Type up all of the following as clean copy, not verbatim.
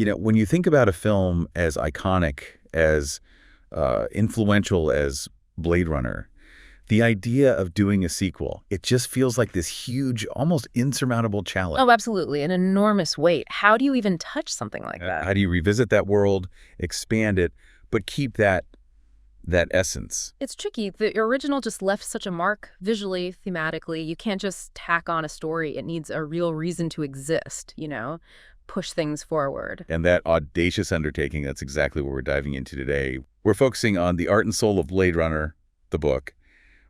When you think about a film as iconic, as influential as Blade Runner, the idea of doing a sequel, it just feels like this huge, almost insurmountable challenge. Oh, absolutely. An enormous weight. How do you even touch something like that? How do you revisit that world, expand it, but keep that essence? It's tricky. The original just left such a mark visually, thematically. You can't just tack on a story. It needs a real reason to exist, push things forward. And that audacious undertaking, that's exactly what we're diving into today. We're focusing on The Art and Soul of Blade Runner, the book,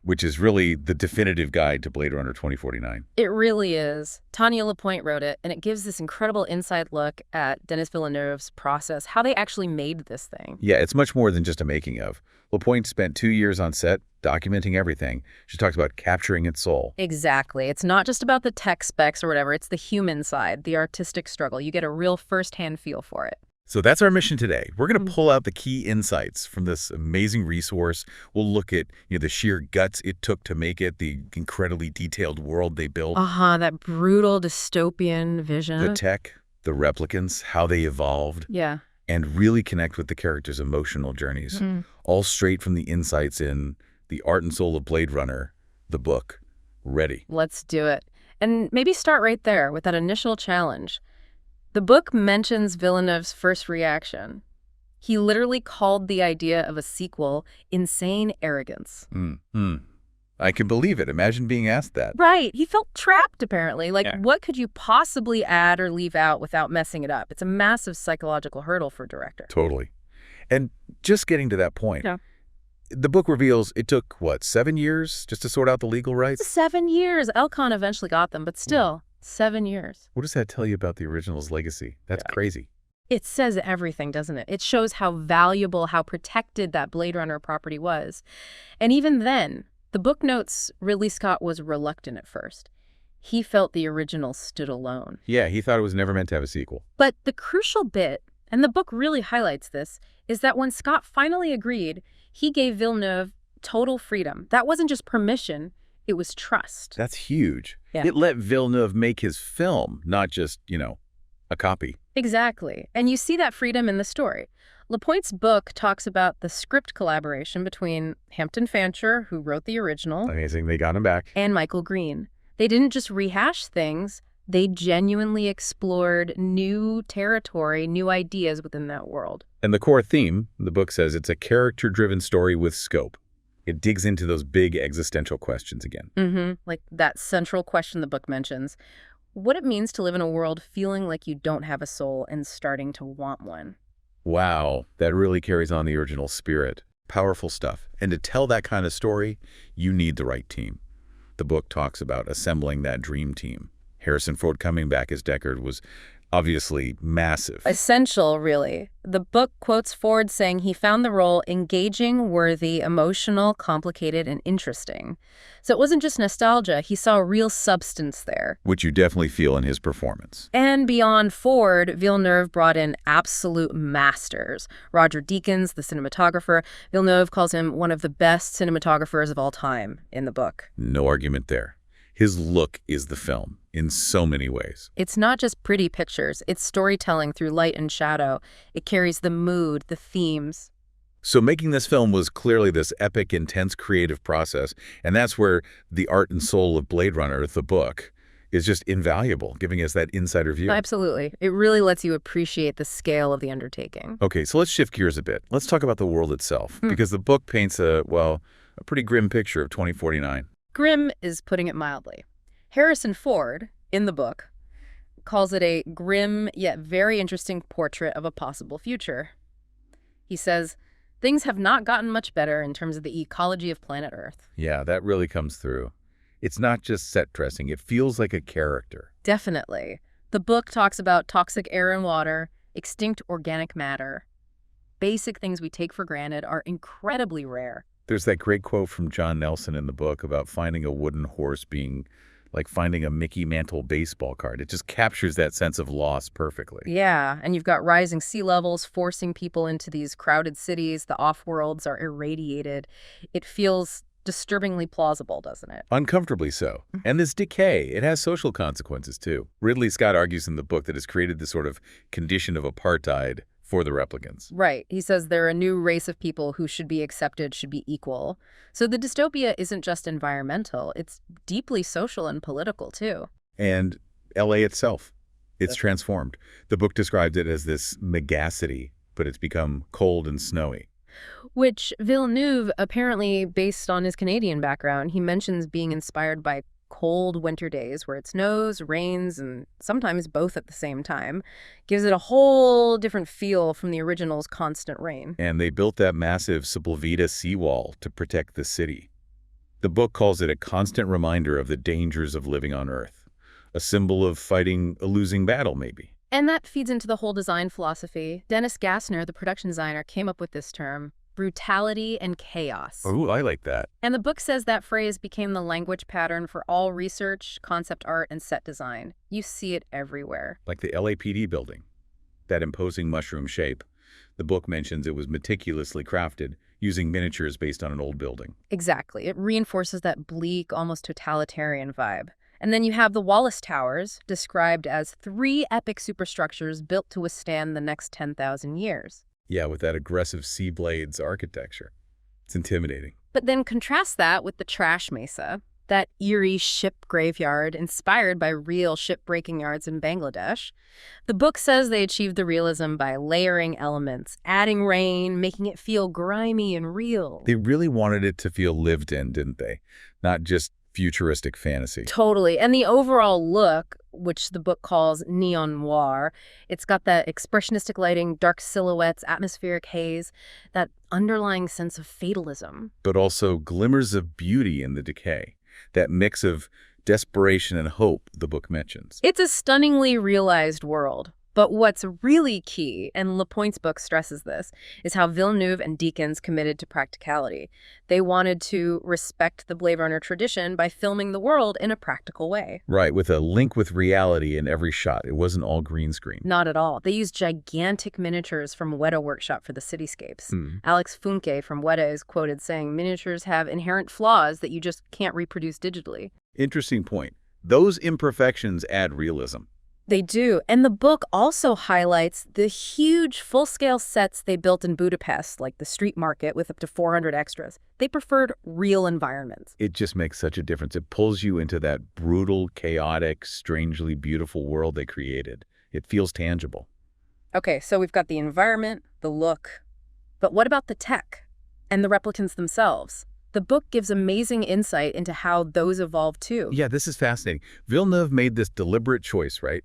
which is really the definitive guide to Blade Runner 2049. It really is. Tanya Lapointe wrote it, and it gives this incredible inside look at Denis Villeneuve's process, how they actually made this thing. Yeah, it's much more than just a making of. Lapointe spent 2 years on set documenting everything. She talks about capturing its soul. Exactly. It's not just about the tech specs or whatever. It's the human side, the artistic struggle. You get a real firsthand feel for it. So that's our mission today. We're going to pull out the key insights from this amazing resource. We'll look at the sheer guts it took to make it, the incredibly detailed world they built. That brutal dystopian vision. The tech, the replicants, how they evolved. Yeah. And really connect with the characters' emotional journeys. All straight from the insights in The Art and Soul of Blade Runner, the book. Ready? Let's do it. And maybe start right there with that initial challenge. The book mentions Villeneuve's first reaction. He literally called the idea of a sequel insane arrogance. I can believe it. Imagine being asked that. Right. He felt trapped, apparently. What could you possibly add or leave out without messing it up? It's a massive psychological hurdle for a director. Totally. And just getting to that point, the book reveals it took, 7 years just to sort out the legal rights? 7 years. Elcon eventually got them, but still, 7 years. What does that tell you about the original's legacy? That's crazy. It says everything, doesn't it? It shows how valuable, how protected that Blade Runner property was. And even then, the book notes Ridley Scott was reluctant at first. He felt the original stood alone. Yeah, he thought it was never meant to have a sequel. But the crucial bit, and the book really highlights this, is that when Scott finally agreed, he gave Villeneuve total freedom. That wasn't just permission, it was trust. That's huge. Yeah. It let Villeneuve make his film, not just, a copy. Exactly. And you see that freedom in the story. Lapointe's book talks about the script collaboration between Hampton Fancher, who wrote the original. Amazing, they got him back. And Michael Green. They didn't just rehash things, they genuinely explored new territory, new ideas within that world. And the core theme, the book says it's a character-driven story with scope. It digs into those big existential questions again. Like that central question the book mentions. What it means to live in a world feeling like you don't have a soul and starting to want one. Wow, that really carries on the original spirit. Powerful stuff. And to tell that kind of story, you need the right team. The book talks about assembling that dream team. Harrison Ford coming back as Deckard was obviously massive. Essential, really. The book quotes Ford saying he found the role engaging, worthy, emotional, complicated, and interesting. So it wasn't just nostalgia. He saw real substance there. Which you definitely feel in his performance. And beyond Ford, Villeneuve brought in absolute masters. Roger Deakins, the cinematographer. Villeneuve calls him one of the best cinematographers of all time in the book. No argument there. His look is the film in so many ways. It's not just pretty pictures. It's storytelling through light and shadow. It carries the mood, the themes. So making this film was clearly this epic, intense creative process. And that's where The Art and Soul of Blade Runner, the book, is just invaluable, giving us that insider view. Absolutely. It really lets you appreciate the scale of the undertaking. Okay, so let's shift gears a bit. Let's talk about the world itself, because the book paints a pretty grim picture of 2049. Grim is putting it mildly. Harrison Ford, in the book, calls it a grim yet very interesting portrait of a possible future. He says, things have not gotten much better in terms of the ecology of planet Earth. Yeah, that really comes through. It's not just set dressing. It feels like a character. Definitely. The book talks about toxic air and water, extinct organic matter. Basic things we take for granted are incredibly rare. There's that great quote from John Nelson in the book about finding a wooden horse being like finding a Mickey Mantle baseball card. It just captures that sense of loss perfectly. Yeah, and you've got rising sea levels forcing people into these crowded cities. The off-worlds are irradiated. It feels disturbingly plausible, doesn't it? Uncomfortably so. And this decay, it has social consequences, too. Ridley Scott argues in the book that it's created this sort of condition of apartheid for the replicants. Right. He says they're a new race of people who should be accepted, should be equal. So the dystopia isn't just environmental. It's deeply social and political, too. And L.A. itself, it's transformed. The book described it as this megacity, but it's become cold and snowy. Which Villeneuve, apparently based on his Canadian background, he mentions being inspired by cold winter days where it snows, rains, and sometimes both at the same time. Gives it a whole different feel from the original's constant rain. And they built that massive Sepulveda seawall to protect the city. The book calls it a constant reminder of the dangers of living on Earth. A symbol of fighting a losing battle, maybe. And that feeds into the whole design philosophy. Dennis Gassner, the production designer, came up with this term, brutality and chaos. Oh, I like that. And the book says that phrase became the language pattern for all research, concept art, and set design. You see it everywhere. Like the LAPD building, that imposing mushroom shape. The book mentions it was meticulously crafted, using miniatures based on an old building. Exactly. It reinforces that bleak, almost totalitarian vibe. And then you have the Wallace Towers, described as 3 epic superstructures built to withstand the next 10,000 years. Yeah, with that aggressive sea blades architecture. It's intimidating. But then contrast that with the Trash Mesa, that eerie ship graveyard inspired by real ship-breaking yards in Bangladesh. The book says they achieved the realism by layering elements, adding rain, making it feel grimy and real. They really wanted it to feel lived in, didn't they? Not just futuristic fantasy. Totally. And the overall look, which the book calls neon noir, it's got that expressionistic lighting, dark silhouettes, atmospheric haze, that underlying sense of fatalism. But also glimmers of beauty in the decay. That mix of desperation and hope the book mentions. It's a stunningly realized world. But what's really key, and Lapointe's book stresses this, is how Villeneuve and Deakins committed to practicality. They wanted to respect the Blade Runner tradition by filming the world in a practical way. Right, with a link with reality in every shot. It wasn't all green screen. Not at all. They used gigantic miniatures from Weta Workshop for the cityscapes. Alex Funke from Weta is quoted saying, "Miniatures have inherent flaws that you just can't reproduce digitally." Interesting point. Those imperfections add realism. They do. And the book also highlights the huge full-scale sets they built in Budapest, like the street market with up to 400 extras. They preferred real environments. It just makes such a difference. It pulls you into that brutal, chaotic, strangely beautiful world they created. It feels tangible. Okay, so we've got the environment, the look. But what about the tech and the replicants themselves? The book gives amazing insight into how those evolved too. Yeah, this is fascinating. Villeneuve made this deliberate choice, right?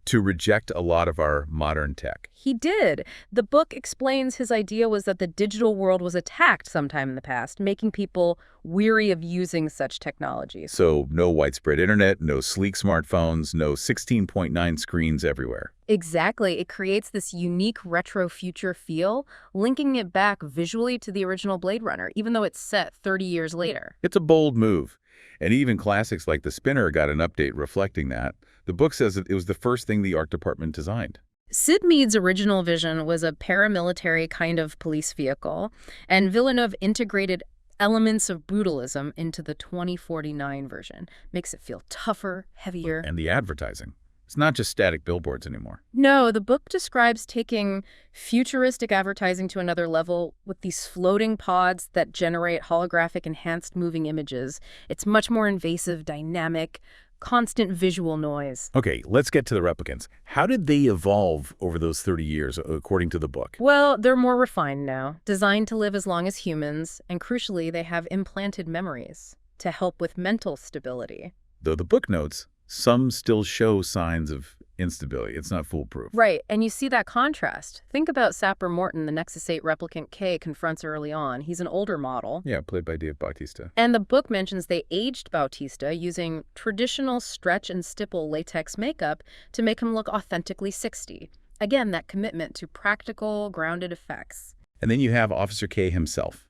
To reject a lot of our modern tech. He did. The book explains his idea was that the digital world was attacked sometime in the past, making people weary of using such technologies. So no widespread internet, no sleek smartphones, no 16.9 screens everywhere. Exactly. It creates this unique retro future feel, linking it back visually to the original Blade Runner, even though it's set 30 years later. It's a bold move. And even classics like The Spinner got an update reflecting that. The book says that it was the first thing the art department designed. Sid Mead's original vision was a paramilitary kind of police vehicle, and Villeneuve integrated elements of brutalism into the 2049 version. Makes it feel tougher, heavier. And the advertising. It's not just static billboards anymore. No, the book describes taking futuristic advertising to another level with these floating pods that generate holographic enhanced moving images. It's much more invasive, dynamic, constant visual noise. Okay, let's get to the replicants. How did they evolve over those 30 years, according to the book? Well, they're more refined now, designed to live as long as humans, and crucially, they have implanted memories to help with mental stability. Though the book notes, some still show signs of instability. It's not foolproof. Right, and you see that contrast. Think about Sapper Morton, the Nexus 8 replicant K confronts early on. He's an older model. Yeah, played by Dave Bautista. And the book mentions they aged Bautista using traditional stretch and stipple latex makeup to make him look authentically 60. Again, that commitment to practical, grounded effects. And then you have Officer K himself,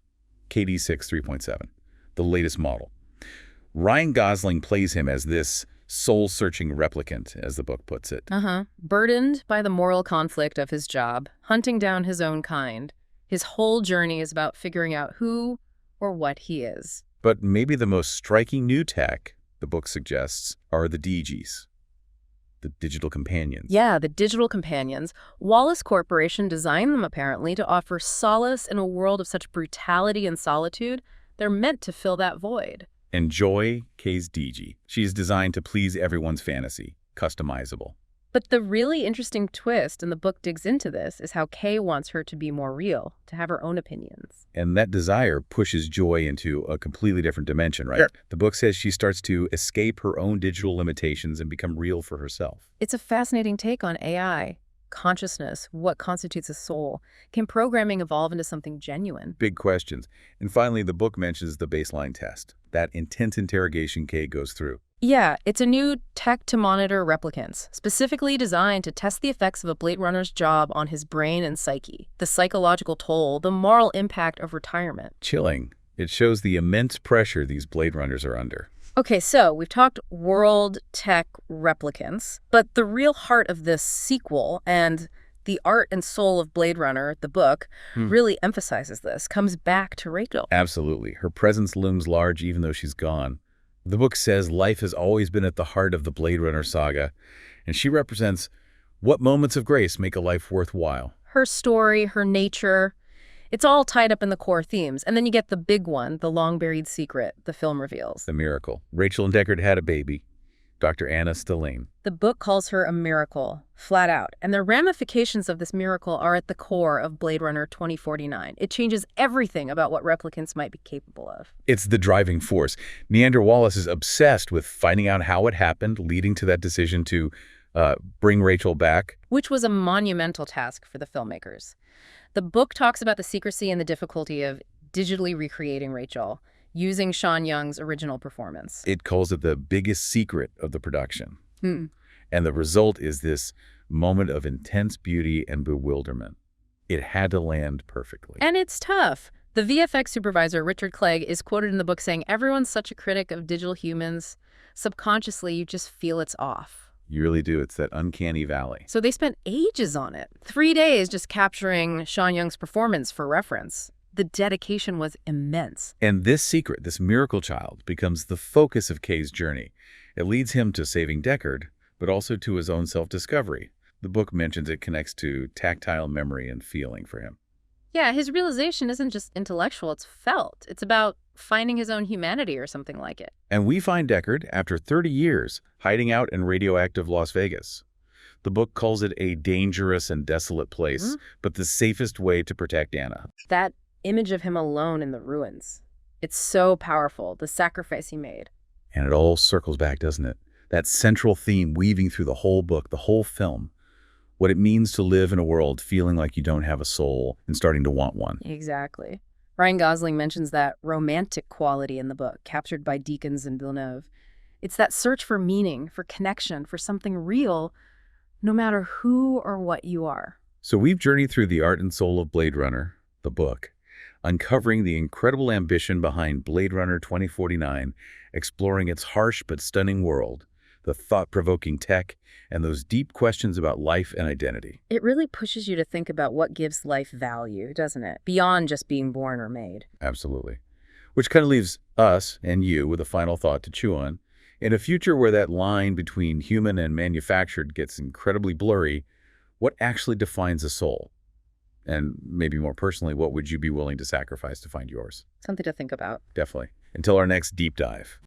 KD6 3.7, the latest model. Ryan Gosling plays him as this soul-searching replicant, as the book puts it. Burdened by the moral conflict of his job, hunting down his own kind. His whole journey is about figuring out who or what he is. But maybe the most striking new tech, the book suggests, are the DGs, the digital companions. Yeah, the digital companions. Wallace Corporation designed them apparently to offer solace in a world of such brutality and solitude. They're meant to fill that void. And Joy, Kay's DG. She's designed to please everyone's fantasy, customizable. But the really interesting twist, and the book digs into this, is how Kay wants her to be more real, to have her own opinions. And that desire pushes Joy into a completely different dimension, right? Sure. The book says she starts to escape her own digital limitations and become real for herself. It's a fascinating take on AI, consciousness, what constitutes a soul. Can programming evolve into something genuine? Big questions. And finally, the book mentions the baseline test, that intense interrogation Kay goes through. Yeah, it's a new tech to monitor replicants, specifically designed to test the effects of a Blade Runner's job on his brain and psyche, the psychological toll, the moral impact of retirement. Chilling. It shows the immense pressure these Blade Runners are under. Okay, so we've talked world tech replicants, but the real heart of this sequel and the art and soul of Blade Runner, the book, really emphasizes this, comes back to Rachael. Absolutely. Her presence looms large even though she's gone. The book says life has always been at the heart of the Blade Runner saga, and she represents what moments of grace make a life worthwhile. Her story, her nature, it's all tied up in the core themes. And then you get the big one, the long-buried secret, the film reveals. The miracle. Rachael and Deckard had a baby, Dr. Anna Stellane. The book calls her a miracle, flat out. And the ramifications of this miracle are at the core of Blade Runner 2049. It changes everything about what replicants might be capable of. It's the driving force. Neander Wallace is obsessed with finding out how it happened, leading to that decision to bring Rachael back. Which was a monumental task for the filmmakers. The book talks about the secrecy and the difficulty of digitally recreating Rachael, using Sean Young's original performance. It calls it the biggest secret of the production. Hmm. And the result is this moment of intense beauty and bewilderment. It had to land perfectly. And it's tough. The VFX supervisor, Richard Clegg, is quoted in the book saying, "Everyone's such a critic of digital humans. Subconsciously, you just feel it's off." You really do. It's that uncanny valley. So they spent ages on it. 3 days just capturing Sean Young's performance for reference. The dedication was immense. And this secret, this miracle child, becomes the focus of Kay's journey. It leads him to saving Deckard, but also to his own self-discovery. The book mentions it connects to tactile memory and feeling for him. Yeah, his realization isn't just intellectual, it's felt. It's about finding his own humanity or something like it. And we find Deckard, after 30 years, hiding out in radioactive Las Vegas. The book calls it a dangerous and desolate place, but the safest way to protect Anna. That image of him alone in the ruins. It's so powerful, the sacrifice he made. And it all circles back, doesn't it? That central theme weaving through the whole book, the whole film. What it means to live in a world feeling like you don't have a soul and starting to want one. Exactly. Ryan Gosling mentions that romantic quality in the book, captured by Deakins and Villeneuve. It's that search for meaning, for connection, for something real, no matter who or what you are. So we've journeyed through the art and soul of Blade Runner, the book, uncovering the incredible ambition behind Blade Runner 2049, exploring its harsh but stunning world, the thought-provoking tech, and those deep questions about life and identity. It really pushes you to think about what gives life value, doesn't it? Beyond just being born or made. Absolutely. Which kind of leaves us and you with a final thought to chew on. In a future where that line between human and manufactured gets incredibly blurry, what actually defines a soul? And maybe more personally, what would you be willing to sacrifice to find yours? Something to think about. Definitely. Until our next deep dive.